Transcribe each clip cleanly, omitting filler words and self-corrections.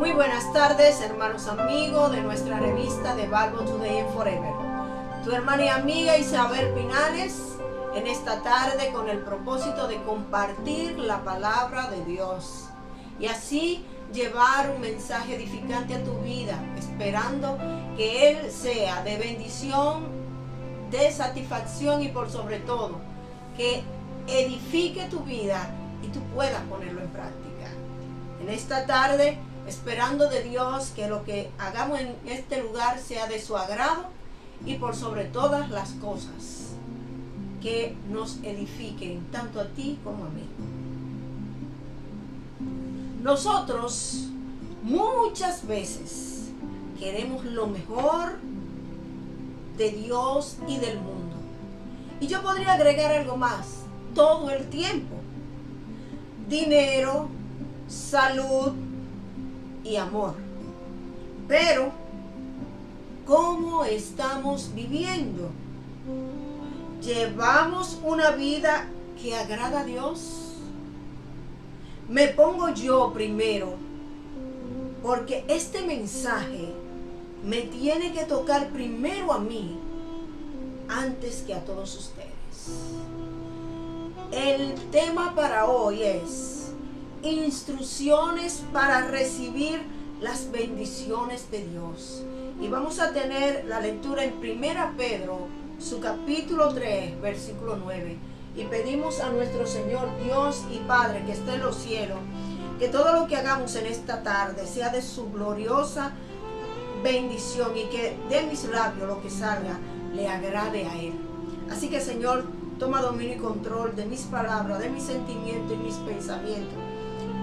Muy buenas tardes, hermanos amigos de nuestra revista de Bible Today and Forever. Tu hermana y amiga Isabel Pinales en esta tarde con el propósito de compartir la palabra de Dios y así llevar un mensaje edificante a tu vida, esperando que Él sea de bendición, de satisfacción y por sobre todo que edifique tu vida y tú puedas ponerlo en práctica. En esta tarde, esperando de Dios que lo que hagamos en este lugar sea de su agrado y por sobre todas las cosas que nos edifiquen tanto a ti como a mí. Nosotros muchas veces queremos lo mejor de Dios y del mundo. Y yo podría agregar algo más, todo el tiempo. Dinero, salud y amor. Pero, ¿cómo estamos viviendo? ¿Llevamos una vida que agrada a Dios? Me pongo yo primero, porque este mensaje me tiene que tocar primero a mí, antes que a todos ustedes. El tema para hoy es instrucciones para recibir las bendiciones de Dios. Y vamos a tener la lectura en 1 Pedro, su capítulo 3, versículo 9. Y pedimos a nuestro Señor Dios y Padre que está en los cielos, que todo lo que hagamos en esta tarde sea de su gloriosa bendición y que de mis labios lo que salga le agrade a Él. Así que, Señor, toma dominio y control de mis palabras, de mis sentimientos y mis pensamientos.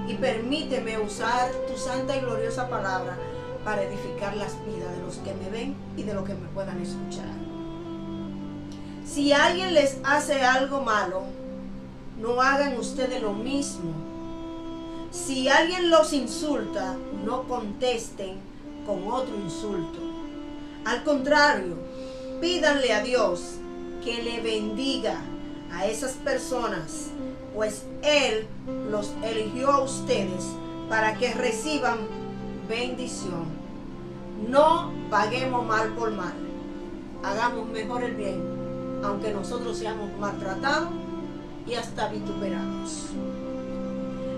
Y permíteme usar tu santa y gloriosa palabra para edificar las vidas de los que me ven y de los que me puedan escuchar. Si alguien les hace algo malo, no hagan ustedes lo mismo. Si alguien los insulta, no contesten con otro insulto. Al contrario, pídanle a Dios que le bendiga a esas personas, pues Él los eligió a ustedes para que reciban bendición. No paguemos mal por mal. Hagamos mejor el bien, aunque nosotros seamos maltratados y hasta vituperados.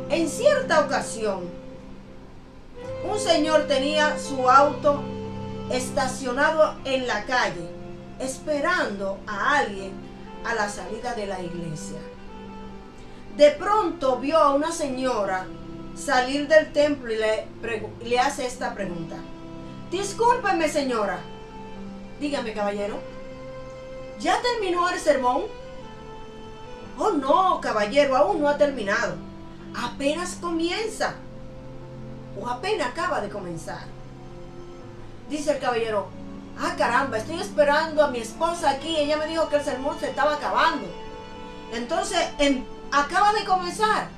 En cierta ocasión, un señor tenía su auto estacionado en la calle, esperando a alguien a la salida de la iglesia. De pronto vio a una señora salir del templo y le hace esta pregunta. Discúlpeme, señora. Dígame, caballero, ¿ya terminó el sermón? Oh, no, caballero, aún no ha terminado. Apenas comienza. O apenas acaba de comenzar. Dice el caballero, ah, caramba, estoy esperando a mi esposa aquí. Ella me dijo que el sermón se estaba acabando. Entonces, acaba de comenzar.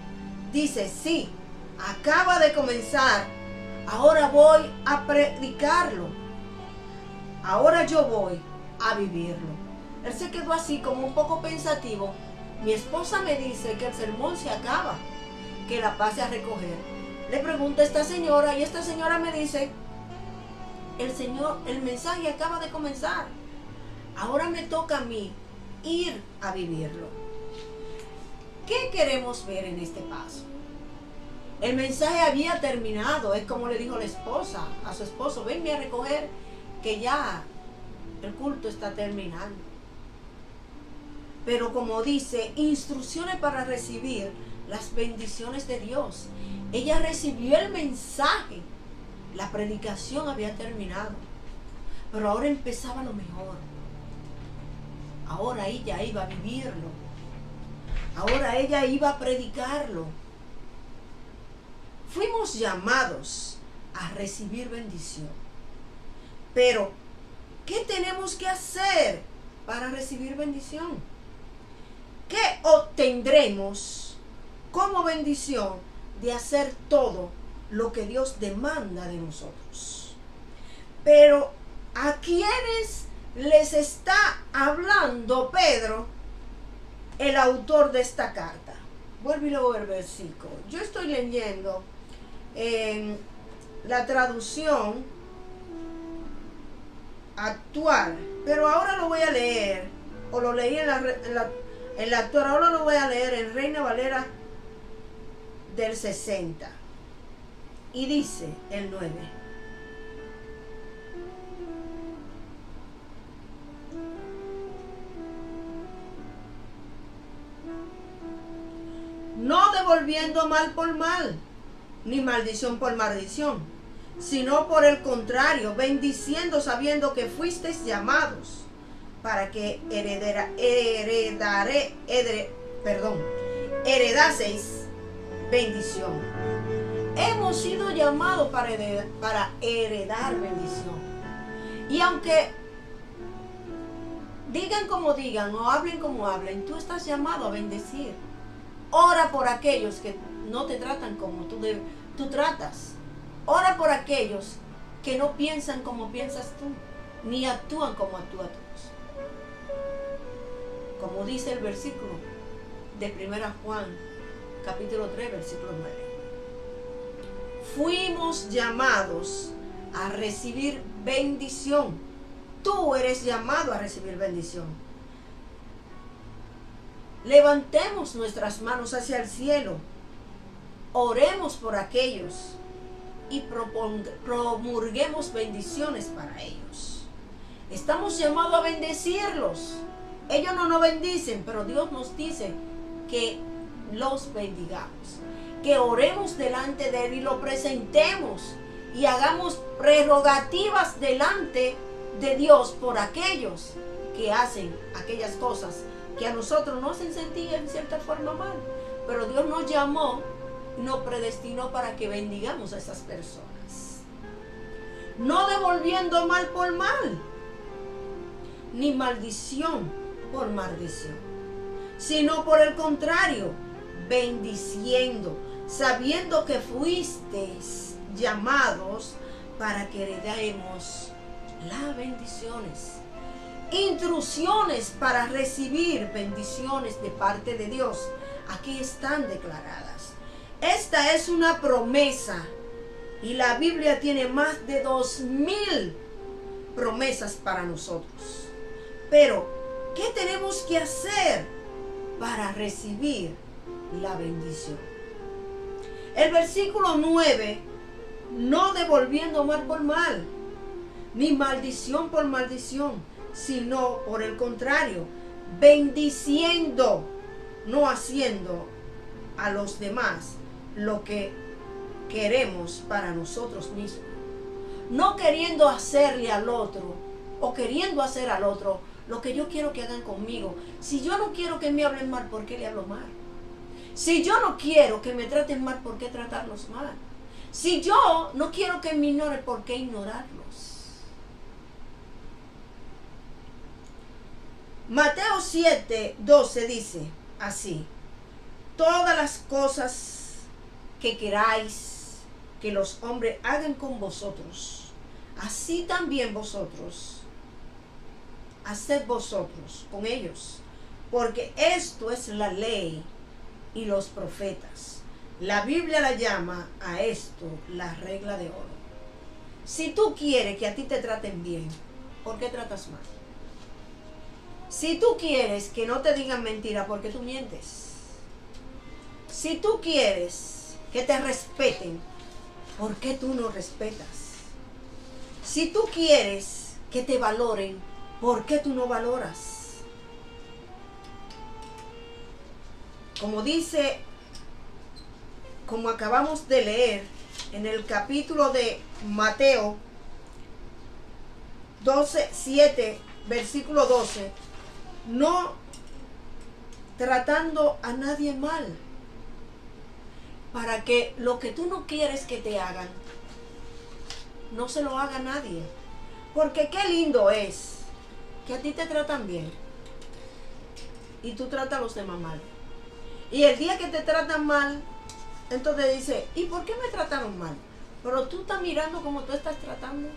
Dice, sí, acaba de comenzar. Ahora voy a predicarlo. Ahora yo voy a vivirlo. Él se quedó así como un poco pensativo. Mi esposa me dice que el sermón se acaba, que la pase a recoger. Le pregunta a esta señora y esta señora me dice, el mensaje acaba de comenzar. Ahora me toca a mí ir a vivirlo. ¿Qué queremos ver en este paso? El mensaje había terminado. Es como le dijo la esposa a su esposo, venme a recoger que ya el culto está terminando. Pero como dice, instrucciones para recibir las bendiciones de Dios. Ella recibió el mensaje. La predicación había terminado. Pero ahora empezaba lo mejor. Ahora ella iba a vivirlo. Ahora ella iba a predicarlo. Fuimos llamados a recibir bendición. Pero, ¿qué tenemos que hacer para recibir bendición? ¿Qué obtendremos como bendición de hacer todo lo que Dios demanda de nosotros? Pero, ¿a quiénes les está hablando Pedro, el autor de esta carta? Vuelvo y leo el versículo. Yo estoy leyendo en la traducción actual, pero ahora lo voy a leer, o lo leí en la actual, ahora lo voy a leer en Reina Valera del 60. Y dice el 9: no devolviendo mal por mal, ni maldición por maldición, sino por el contrario, bendiciendo, sabiendo que fuisteis llamados para que heredaseis bendición. Hemos sido llamados para heredar bendición. Y aunque digan como digan o hablen como hablen, tú estás llamado a bendecir. Ora por aquellos que no te tratan como tú tratas. Ora por aquellos que no piensan como piensas tú, ni actúan como actúas tú. Como dice el versículo de 1 Juan, capítulo 3, versículo 9. Fuimos llamados a recibir bendición. Tú eres llamado a recibir bendición. Levantemos nuestras manos hacia el cielo. Oremos por aquellos y promulguemos bendiciones para ellos. Estamos llamados a bendecirlos. Ellos no nos bendicen, pero Dios nos dice que los bendigamos, que oremos delante de Él y lo presentemos y hagamos prerrogativas delante de Dios por aquellos que hacen aquellas cosas que a nosotros nos hacen sentir en cierta forma mal, pero Dios nos llamó, nos predestinó para que bendigamos a esas personas, no devolviendo mal por mal, ni maldición por maldición, sino por el contrario, bendiciendo, sabiendo que fuisteis llamados para que heredemos las bendiciones. Instrucciones para recibir bendiciones de parte de Dios. Aquí están declaradas. Esta es una promesa y la Biblia tiene más de 2000 promesas para nosotros. Pero ¿qué tenemos que hacer para recibir la bendición? El versículo 9, no devolviendo mal por mal, ni maldición por maldición, sino por el contrario, bendiciendo, no haciendo a los demás lo que queremos para nosotros mismos, no queriendo hacerle al otro o queriendo hacer al otro lo que yo quiero que hagan conmigo. Si yo no quiero que me hablen mal, ¿por qué le hablo mal? Si yo no quiero que me traten mal, ¿por qué tratarlos mal? Si yo no quiero que me ignoren, ¿por qué ignorarlos? Mateo 7:12 dice así: todas las cosas que queráis que los hombres hagan con vosotros, así también vosotros haced vosotros con ellos, porque esto es la ley y los profetas. La Biblia la llama a esto la regla de oro. Si tú quieres que a ti te traten bien, ¿por qué tratas mal? Si tú quieres que no te digan mentira, ¿por qué tú mientes? Si tú quieres que te respeten, ¿por qué tú no respetas? Si tú quieres que te valoren, ¿por qué tú no valoras? Como dice, como acabamos de leer en el capítulo de Mateo 7, versículo 12, no tratando a nadie mal, para que lo que tú no quieres que te hagan, no se lo haga a nadie. Porque qué lindo es que a ti te tratan bien y tú tratas a los demás mal. Y el día que te tratan mal, entonces dice, ¿y por qué me trataron mal? Pero tú estás mirando cómo tú estás tratando.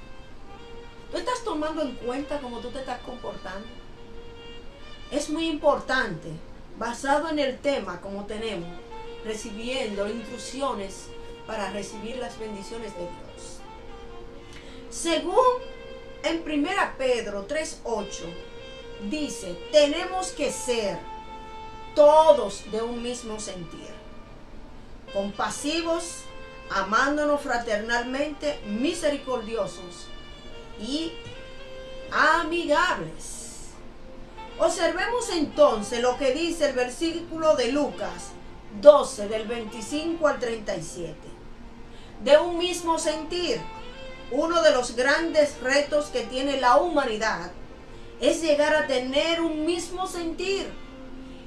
Tú estás tomando en cuenta cómo tú te estás comportando. Es muy importante, basado en el tema como tenemos, recibiendo instrucciones para recibir las bendiciones de Dios. Según en 1 Pedro 3:8 dice, tenemos que ser todos de un mismo sentir, compasivos, amándonos fraternalmente, misericordiosos y amigables. Observemos entonces lo que dice el versículo de Lucas 12, del 25 al 37. De un mismo sentir. Uno de los grandes retos que tiene la humanidad es llegar a tener un mismo sentir.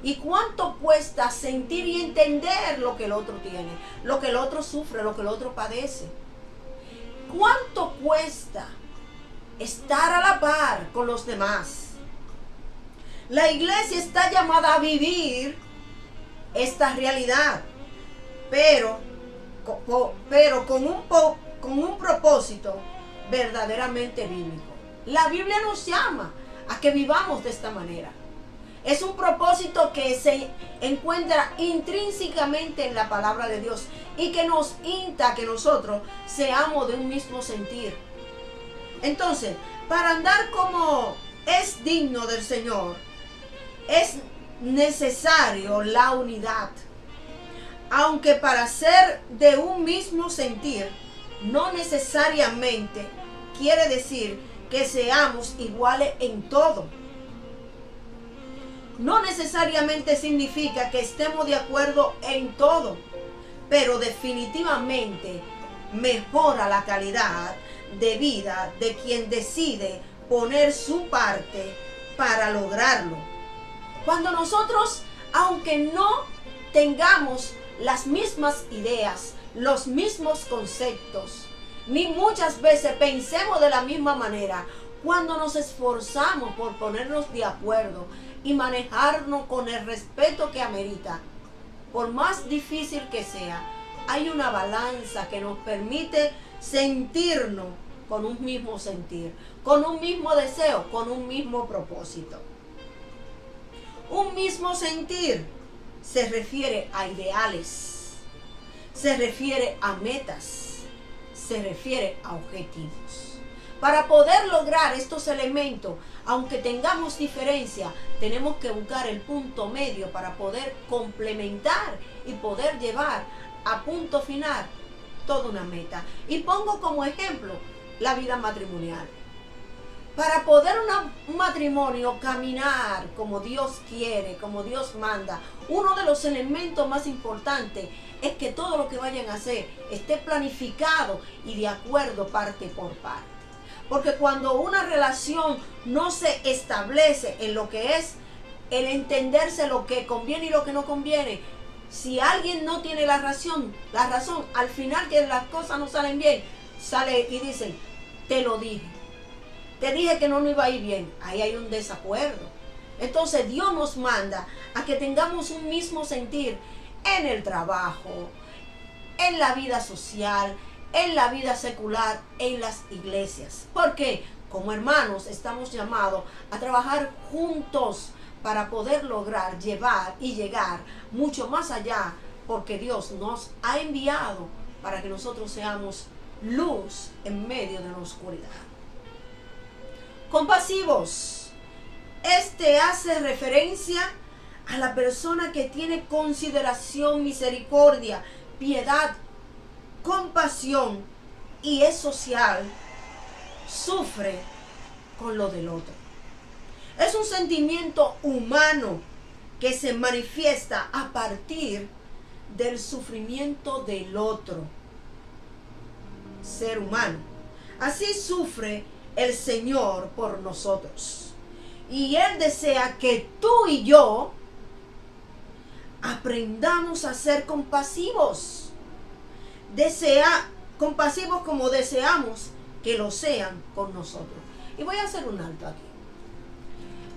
¿Y cuánto cuesta sentir y entender lo que el otro tiene, lo que el otro sufre, lo que el otro padece? ¿Cuánto cuesta estar a la par con los demás? La iglesia está llamada a vivir esta realidad, pero con un propósito verdaderamente bíblico. La Biblia nos llama a que vivamos de esta manera. Es un propósito que se encuentra intrínsecamente en la palabra de Dios y que nos insta a que nosotros seamos de un mismo sentir. Entonces, para andar como es digno del Señor, es necesario la unidad. Aunque para ser de un mismo sentir, no necesariamente quiere decir que seamos iguales en todo. No necesariamente significa que estemos de acuerdo en todo, pero definitivamente mejora la calidad de vida de quien decide poner su parte para lograrlo. Cuando nosotros, aunque no tengamos las mismas ideas, los mismos conceptos, ni muchas veces pensemos de la misma manera, cuando nos esforzamos por ponernos de acuerdo y manejarnos con el respeto que amerita, por más difícil que sea, hay una balanza que nos permite sentirnos con un mismo sentir, con un mismo deseo, con un mismo propósito. Un mismo sentir se refiere a ideales, se refiere a metas, se refiere a objetivos. Para poder lograr estos elementos, aunque tengamos diferencia, tenemos que buscar el punto medio para poder complementar y poder llevar a punto final toda una meta. Y pongo como ejemplo la vida matrimonial. Para poder un matrimonio caminar como Dios quiere, como Dios manda, uno de los elementos más importantes es que todo lo que vayan a hacer esté planificado y de acuerdo parte por parte. Porque cuando una relación no se establece en lo que es el entenderse lo que conviene y lo que no conviene, si alguien no tiene la razón, al final que las cosas no salen bien, sale y dicen, te lo dije. Te dije que no iba a ir bien. Ahí hay un desacuerdo. Entonces Dios nos manda a que tengamos un mismo sentir en el trabajo, en la vida social, en la vida secular, en las iglesias. Porque como hermanos estamos llamados a trabajar juntos para poder lograr llevar y llegar mucho más allá, porque Dios nos ha enviado para que nosotros seamos luz en medio de la oscuridad. Compasivos. Este hace referencia a la persona que tiene consideración, misericordia, piedad, compasión y es social, sufre con lo del otro. Es un sentimiento humano que se manifiesta a partir del sufrimiento del otro ser humano. Así sufre el Señor por nosotros. Y Él desea que tú y yo aprendamos a ser compasivos. Compasivos como deseamos que lo sean con nosotros. Y voy a hacer un alto aquí.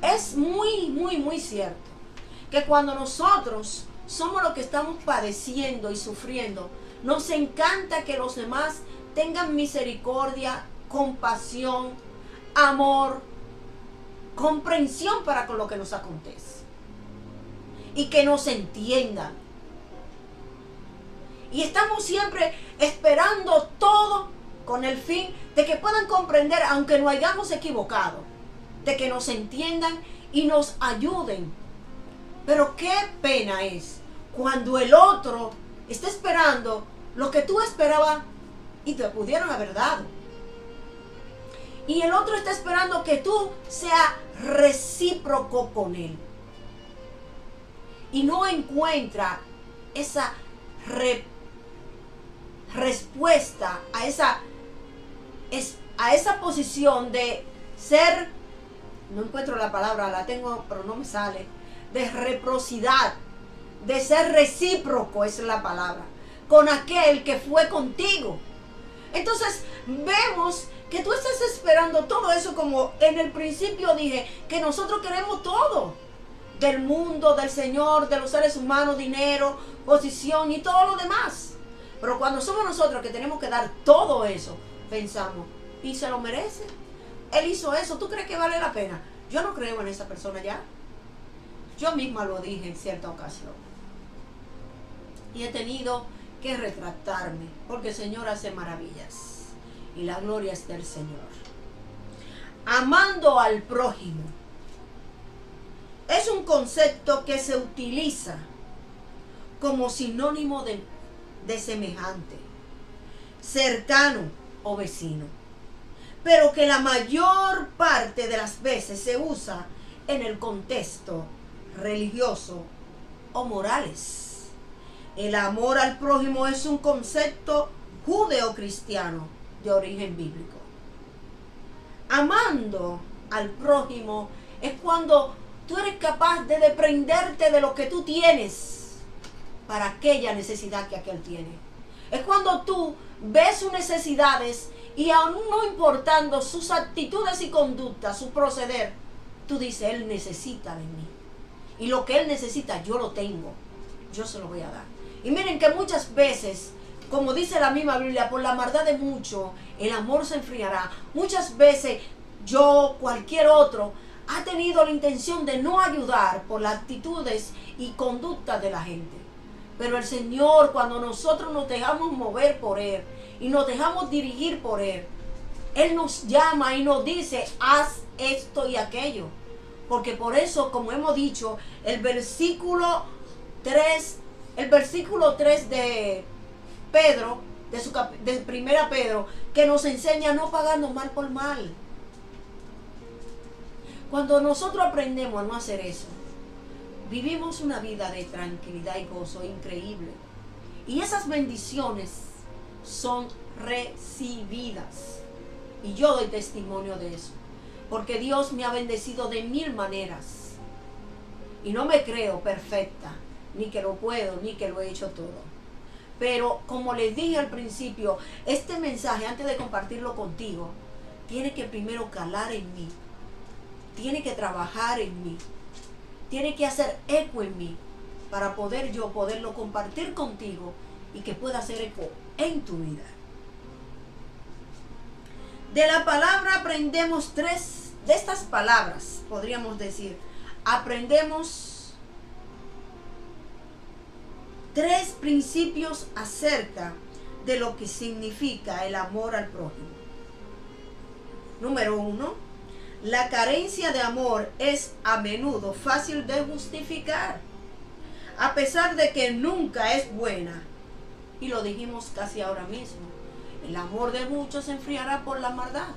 Es muy cierto que cuando nosotros somos los que estamos padeciendo y sufriendo, nos encanta que los demás tengan misericordia, compasión, amor, comprensión para con lo que nos acontece y que nos entiendan. Y estamos siempre esperando todo con el fin de que puedan comprender, aunque no hayamos equivocado, de que nos entiendan y nos ayuden. Pero qué pena es cuando el otro está esperando lo que tú esperabas y te pudieron haber dado. Y el otro está esperando que tú seas recíproco con él. Y no encuentra esa respuesta a esa posición de ser, no encuentro la palabra, la tengo pero no me sale, de reciprocidad, de ser recíproco, esa es la palabra, con aquel que fue contigo. Entonces vemos que tú estás esperando todo eso, como en el principio dije, que nosotros queremos todo, del mundo, del Señor, de los seres humanos, dinero, posición y todo lo demás. Pero cuando somos nosotros que tenemos que dar todo eso, pensamos, ¿y se lo merece? Él hizo eso, ¿tú crees que vale la pena? Yo no creo en esa persona ya. Yo misma lo dije en cierta ocasión. Y he tenido que retractarme, porque el Señor hace maravillas. Y la gloria es del Señor. Amando al prójimo es un concepto que se utiliza como sinónimo de semejante, cercano o vecino, pero que la mayor parte de las veces se usa en el contexto religioso o morales. El amor al prójimo es un concepto judeocristiano de origen bíblico. Amando al prójimo es cuando tú eres capaz de desprenderte de lo que tú tienes para aquella necesidad que aquel tiene. Es cuando tú ves sus necesidades y aún no importando sus actitudes y conductas, su proceder, tú dices, él necesita de mí. Y lo que él necesita, yo lo tengo. Yo se lo voy a dar. Y miren que muchas veces, como dice la misma Biblia, por la maldad de muchos, el amor se enfriará. Muchas veces yo, cualquier otro, ha tenido la intención de no ayudar por las actitudes y conductas de la gente. Pero el Señor, cuando nosotros nos dejamos mover por Él y nos dejamos dirigir por Él, Él nos llama y nos dice, haz esto y aquello. Porque por eso, como hemos dicho, el versículo 3 de Pedro, de primera Pedro, que nos enseña a no pagarnos mal por mal. Cuando nosotros aprendemos a no hacer eso, vivimos una vida de tranquilidad y gozo increíble. Y esas bendiciones son recibidas. Y yo doy testimonio de eso. Porque Dios me ha bendecido de 1000 maneras. Y no me creo perfecta, ni que lo puedo, ni que lo he hecho todo. Pero como les dije al principio, este mensaje, antes de compartirlo contigo, tiene que primero calar en mí. Tiene que trabajar en mí. Tiene que hacer eco en mí para poderlo compartir contigo y que pueda hacer eco en tu vida. De la palabra aprendemos de estas palabras, podríamos decir, aprendemos 3 principios acerca de lo que significa el amor al prójimo. Número 1. La carencia de amor es a menudo fácil de justificar, a pesar de que nunca es buena. Y lo dijimos casi ahora mismo. El amor de muchos se enfriará por la maldad.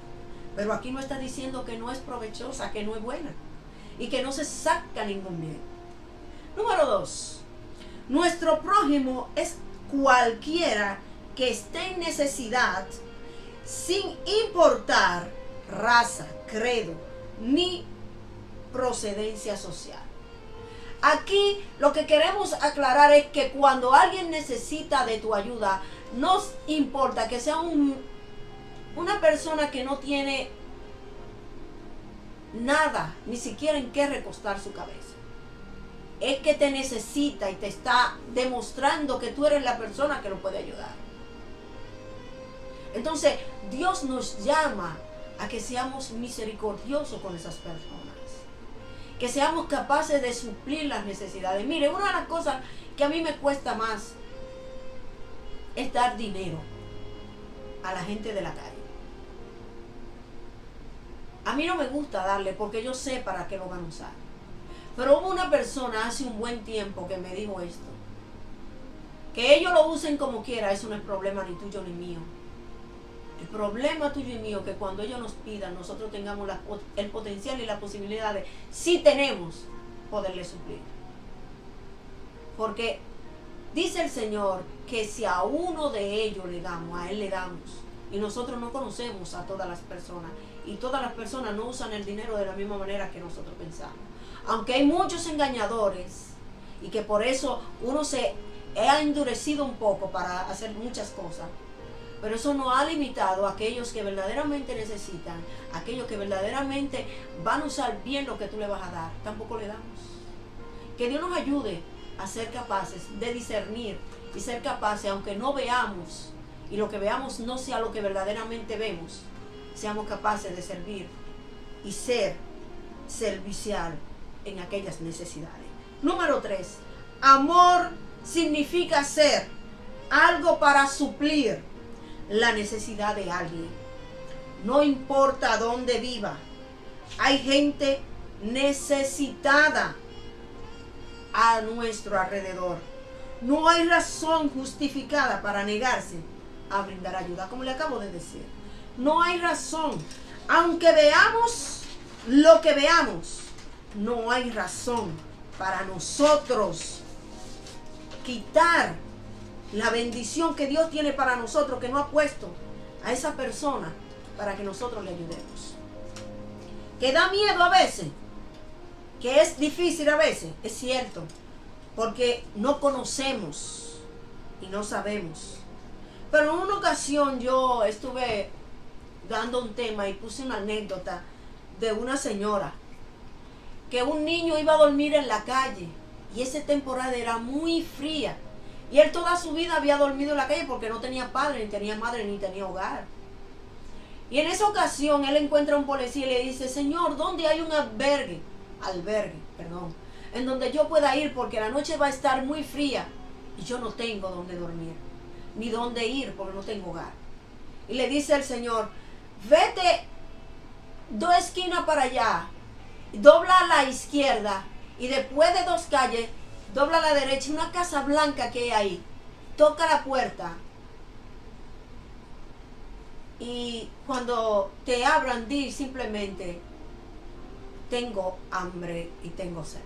Pero aquí no está diciendo que no es provechosa, que no es buena y que no se saca ningún bien. Número 2. Nuestro prójimo es cualquiera que esté en necesidad, sin importar raza, credo, ni procedencia social. Aquí lo que queremos aclarar es que cuando alguien necesita de tu ayuda, no importa que sea una persona que no tiene nada, ni siquiera en qué recostar su cabeza. Es que te necesita y te está demostrando que tú eres la persona que lo puede ayudar. Entonces, Dios nos llama a que seamos misericordiosos con esas personas, que seamos capaces de suplir las necesidades. Mire, una de las cosas que a mí me cuesta más es dar dinero a la gente de la calle. A mí no me gusta darle porque yo sé para qué lo van a usar. Pero hubo una persona hace un buen tiempo que me dijo esto. Que ellos lo usen como quiera, eso no es problema ni tuyo ni mío. El problema tuyo y mío es que cuando ellos nos pidan, nosotros tengamos el potencial y la posibilidad de, si tenemos, poderle suplir. Porque dice el Señor que si a uno de ellos le damos, a Él le damos. Y nosotros no conocemos a todas las personas. Y todas las personas no usan el dinero de la misma manera que nosotros pensamos. Aunque hay muchos engañadores y que por eso uno se ha endurecido un poco para hacer muchas cosas. Pero eso no ha limitado a aquellos que verdaderamente necesitan, aquellos que verdaderamente van a usar bien lo que tú le vas a dar. Tampoco le damos. Que Dios nos ayude a ser capaces de discernir y ser capaces, aunque no veamos y lo que veamos no sea lo que verdaderamente vemos, seamos capaces de servir y ser servicial en aquellas necesidades. Número 3, amor significa ser algo para suplir la necesidad de alguien. No importa dónde viva, hay gente necesitada a nuestro alrededor. No hay razón justificada para negarse a brindar ayuda, como le acabo de decir. No hay razón. Aunque veamos lo que veamos, no hay razón para nosotros quitar la bendición que Dios tiene para nosotros, que no ha puesto a esa persona para que nosotros le ayudemos. Que da miedo a veces, que es difícil a veces, es cierto, porque no conocemos y no sabemos. Pero en una ocasión yo estuve dando un tema y puse una anécdota de una señora que un niño iba a dormir en la calle y esa temporada era muy fría y él toda su vida había dormido en la calle porque no tenía padre, ni tenía madre, ni tenía hogar. Y en esa ocasión él encuentra a un policía y le dice: Señor, ¿dónde hay un albergue, en donde yo pueda ir, porque la noche va a estar muy fría y yo no tengo dónde dormir, ni dónde ir porque no tengo hogar? Y le dice el Señor: vete 2 esquinas para allá, dobla a la izquierda y después de 2 calles, dobla a la derecha, una casa blanca que hay ahí, toca la puerta y cuando te abran, di simplemente: tengo hambre y tengo sed.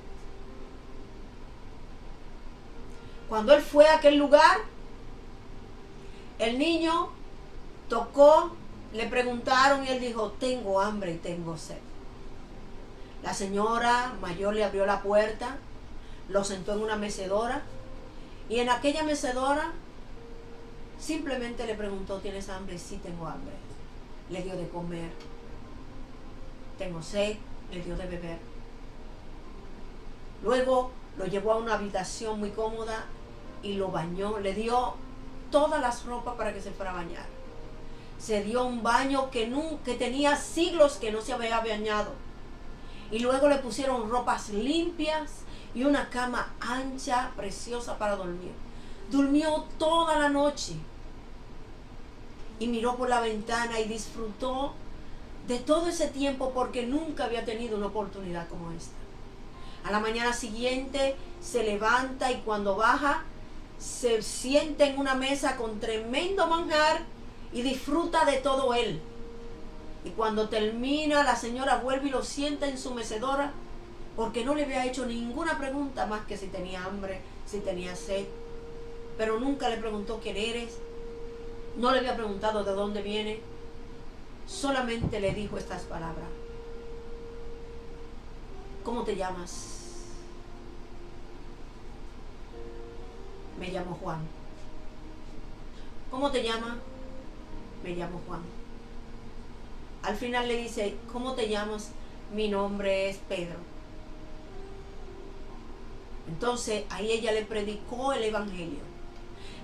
Cuando él fue a aquel lugar, el niño tocó, le preguntaron y él dijo: tengo hambre y tengo sed. La señora mayor le abrió la puerta, lo sentó en una mecedora y en aquella mecedora simplemente le preguntó: ¿tienes hambre? Sí, tengo hambre. Le dio de comer. Tengo sed. Le dio de beber. Luego lo llevó a una habitación muy cómoda y lo bañó. Le dio todas las ropas para que se fuera a bañar. Se dio un baño que tenía siglos que no se había bañado. Y luego le pusieron ropas limpias y una cama ancha, preciosa para dormir. Durmió toda la noche y miró por la ventana y disfrutó de todo ese tiempo porque nunca había tenido una oportunidad como esta. A la mañana siguiente se levanta y cuando baja se sienta en una mesa con tremendo manjar y disfruta de todo él. Y cuando termina, la señora vuelve y lo sienta en su mecedora porque no le había hecho ninguna pregunta más que si tenía hambre, si tenía sed. Pero nunca le preguntó: ¿quién eres? No le había preguntado de dónde viene. Solamente le dijo estas palabras: ¿cómo te llamas? Me llamo Juan. ¿Cómo te llamas? Me llamo Juan. Al final le dice: ¿cómo te llamas? Mi nombre es Pedro. Entonces ahí ella le predicó el evangelio.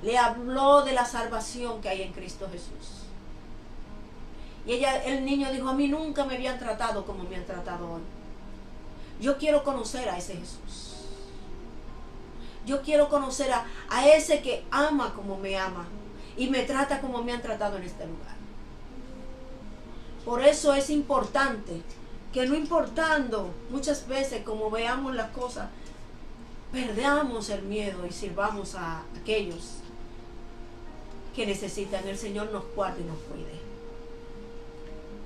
Le habló de la salvación que hay en Cristo Jesús. Y el niño dijo: a mí nunca me habían tratado como me han tratado hoy. Yo quiero conocer a ese Jesús. Yo quiero conocer a ese que ama como me ama. y me trata como me han tratado en este lugar. Por eso es importante que, no importando muchas veces como veamos las cosas, perdamos el miedo y sirvamos a aquellos que necesitan. El Señor nos guarde y nos cuide.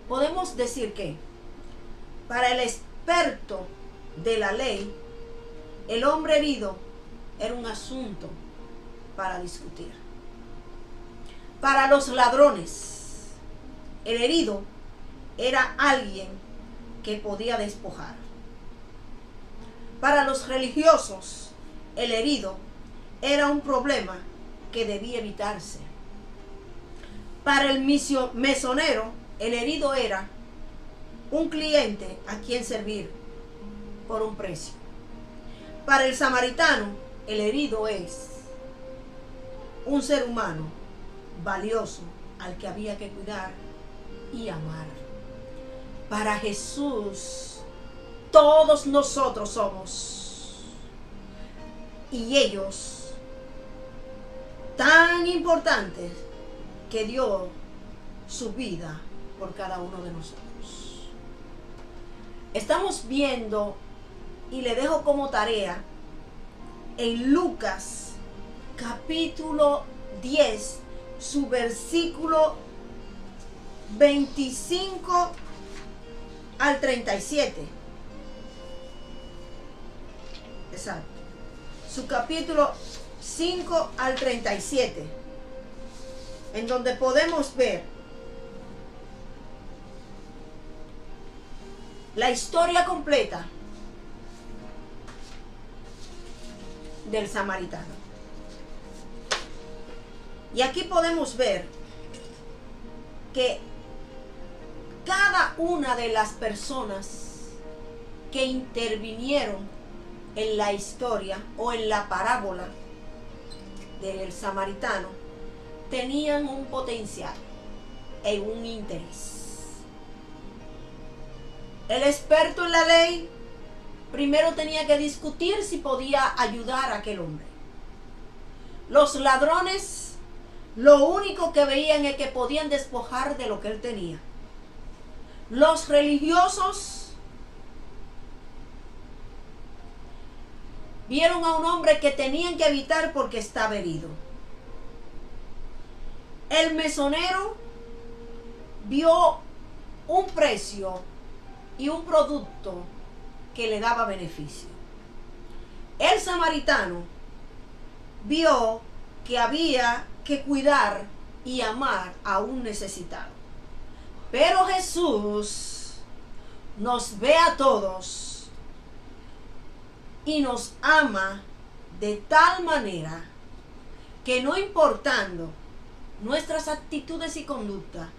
Podemos decir que para el experto de la ley, el hombre herido era un asunto para discutir. Para los ladrones, el herido era alguien que podía despojar. Para los religiosos, el herido era un problema que debía evitarse. Para el mesonero, el herido era un cliente a quien servir por un precio. Para el samaritano, el herido es un ser humano valioso al que había que cuidar y amar. Para Jesús, todos nosotros somos, y ellos, tan importantes que dio su vida por cada uno de nosotros. Estamos viendo, y le dejo como tarea, en Lucas capítulo 10, su versículo 25 al 37. Exacto. Su capítulo 5 al 37. En donde podemos ver la historia completa del samaritano. Y aquí podemos ver que cada una de las personas que intervinieron en la historia o en la parábola del samaritano tenían un potencial e un interés. El experto en la ley primero tenía que discutir si podía ayudar a aquel hombre. Los ladrones lo único que veían es que podían despojar de lo que él tenía. Los religiosos vieron a un hombre que tenían que evitar porque estaba herido. El mesonero vio un precio y un producto que le daba beneficio. El samaritano vio que había que cuidar y amar a un necesitado. Pero Jesús nos ve a todos y nos ama de tal manera que, no importando nuestras actitudes y conducta,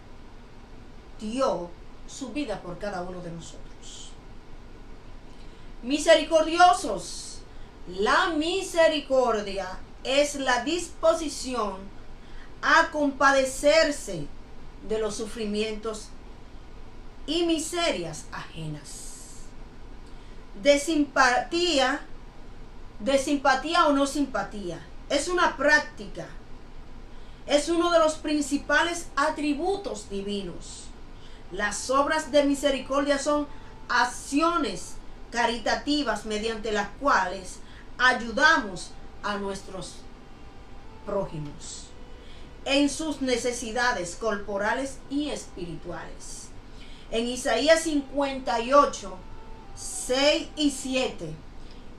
dio su vida por cada uno de nosotros. Misericordiosos. La misericordia es la disposición a compadecerse de los sufrimientos y miserias ajenas. De simpatía o no simpatía, es una práctica, es uno de los principales atributos divinos. Las obras de misericordia son acciones caritativas mediante las cuales ayudamos a nuestros prójimos en sus necesidades corporales y espirituales. En Isaías 58, 6 y 7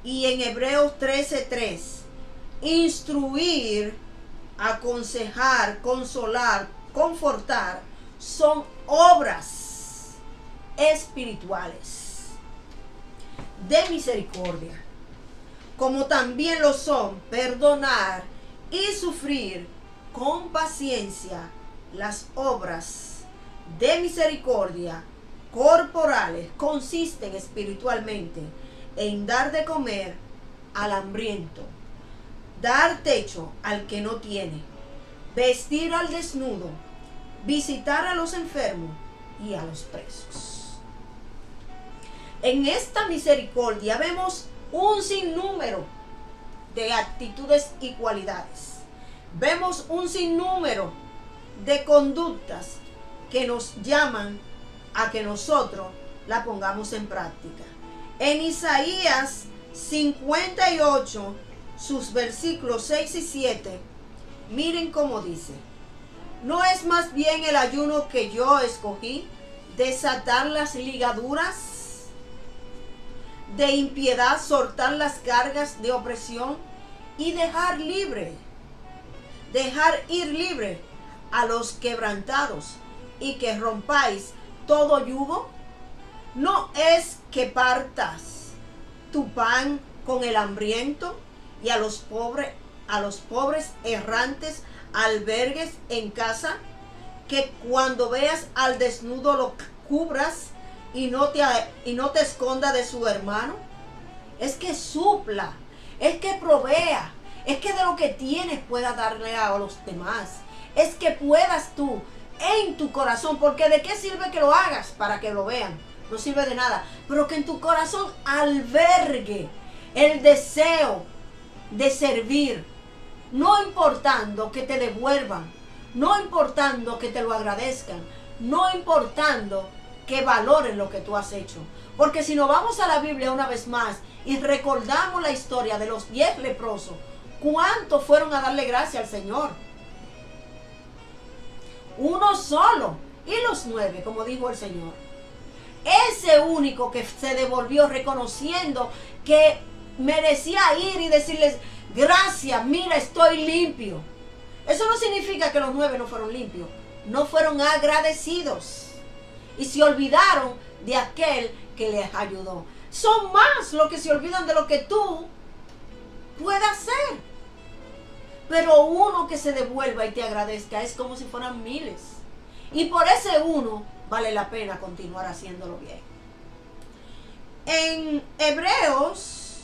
y en Hebreos 13:3, instruir, aconsejar, consolar, confortar son obras espirituales de misericordia, como también lo son perdonar y sufrir con paciencia las obras de misericordia corporales. Consisten espiritualmente en dar de comer al hambriento, dar techo al que no tiene, vestir al desnudo, visitar a los enfermos y a los presos. En esta misericordia vemos un sinnúmero de actitudes y cualidades, vemos un sinnúmero de conductas que nos llaman a que nosotros la pongamos en práctica. En Isaías 58, sus versículos 6 y 7, miren cómo dice: ¿no es más bien el ayuno que yo escogí, desatar las ligaduras de impiedad, soltar las cargas de opresión y dejar ir libre a los quebrantados, y que rompáis todo yugo? ¿No es que partas tu pan con el hambriento, y a los pobres errantes albergues en casa? Que cuando veas al desnudo lo cubras, y no te esconda de su hermano. Es que supla, es que provea, es que de lo que tienes pueda darle a los demás. Es que puedas tú en tu corazón, porque ¿de qué sirve que lo hagas para que lo vean? No sirve de nada, pero que en tu corazón albergue el deseo de servir, no importando que te devuelvan, no importando que te lo agradezcan, no importando que valoren lo que tú has hecho. Porque si nos vamos a la Biblia una vez más y recordamos la historia de los 10 leprosos, ¿cuántos fueron a darle gracias al Señor? Uno solo, y los 9, como dijo el Señor. Ese único que se devolvió reconociendo que merecía ir y decirles: gracias, mira, estoy limpio. Eso no significa que los 9 no fueron limpios, no fueron agradecidos y se olvidaron de aquel que les ayudó. Son más los que se olvidan de lo que tú puedas hacer, pero uno que se devuelva y te agradezca es como si fueran miles, y por ese uno vale la pena continuar haciéndolo bien. En Hebreos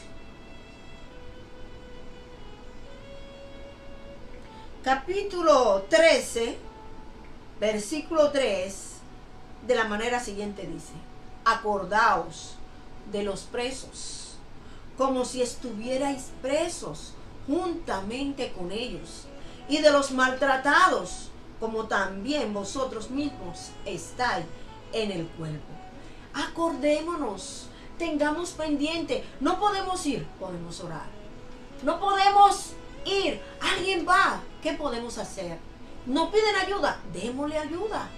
capítulo 13, versículo 3, de la manera siguiente dice: acordaos de los presos, como si estuvierais presos juntamente con ellos, y de los maltratados, como también vosotros mismos estáis en el cuerpo. Acordémonos, tengamos pendiente. No podemos ir, podemos orar. No podemos ir, alguien va, ¿qué podemos hacer? Nos piden ayuda, démosle ayuda.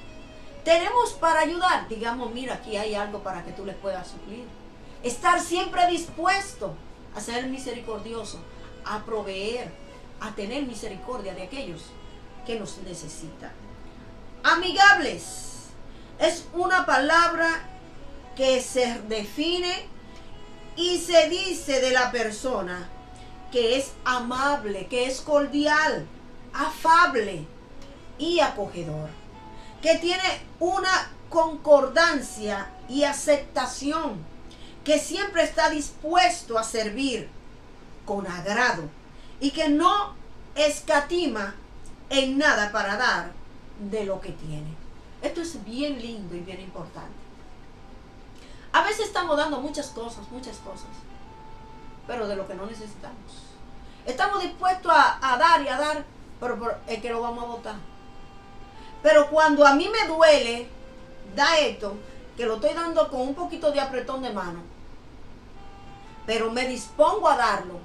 Tenemos para ayudar, digamos: mira, aquí hay algo para que tú les puedas suplir. Estar siempre dispuesto a ser misericordioso, a proveer, a tener misericordia de aquellos que nos necesitan. Amigables es una palabra que se define y se dice de la persona que es amable, que es cordial, afable y acogedor, que tiene una concordancia y aceptación, que siempre está dispuesto a servir con agrado y que no escatima en nada para dar de lo que tiene. Esto es bien lindo y bien importante. A veces estamos dando muchas cosas, pero de lo que no necesitamos. Estamos dispuestos a dar y a dar, pero es que lo vamos a botar. Pero cuando a mí me duele, da esto, que lo estoy dando con un poquito de apretón de mano, pero me dispongo a darlo,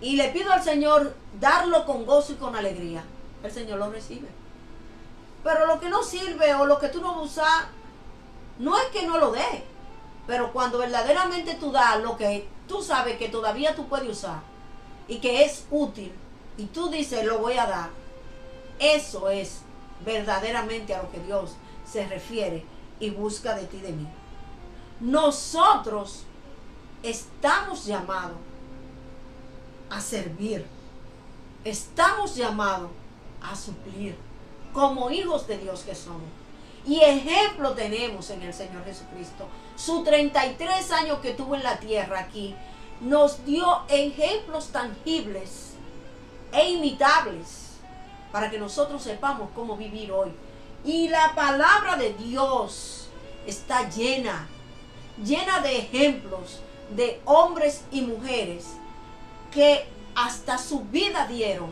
y le pido al Señor darlo con gozo y con alegría, el Señor lo recibe. Pero lo que no sirve o lo que tú no vas a usar, no es que no lo dé, pero cuando verdaderamente tú das lo que tú sabes que todavía tú puedes usar y que es útil, y tú dices: lo voy a dar, eso es verdaderamente a lo que Dios se refiere y busca de ti y de mí. Nosotros estamos llamados a servir, estamos llamados a suplir como hijos de Dios que somos. Y ejemplo tenemos en el Señor Jesucristo. Sus 33 años que tuvo en la tierra aquí, nos dio ejemplos tangibles e imitables para que nosotros sepamos cómo vivir hoy. Y la palabra de Dios está llena de ejemplos de hombres y mujeres que hasta su vida dieron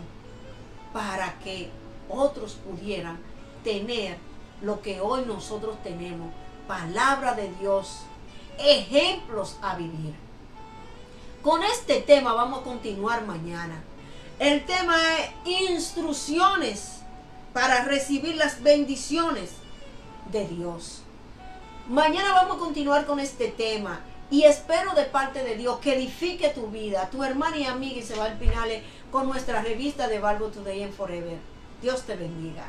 para que otros pudieran tener lo que hoy nosotros tenemos, palabra de Dios, ejemplos a vivir. Con este tema vamos a continuar mañana. El tema es instrucciones para recibir las bendiciones de Dios. Mañana vamos a continuar con este tema y espero de parte de Dios que edifique tu vida, tu hermana y amiga Isabel Pinales con nuestra revista de Bible Today and Forever. Dios te bendiga.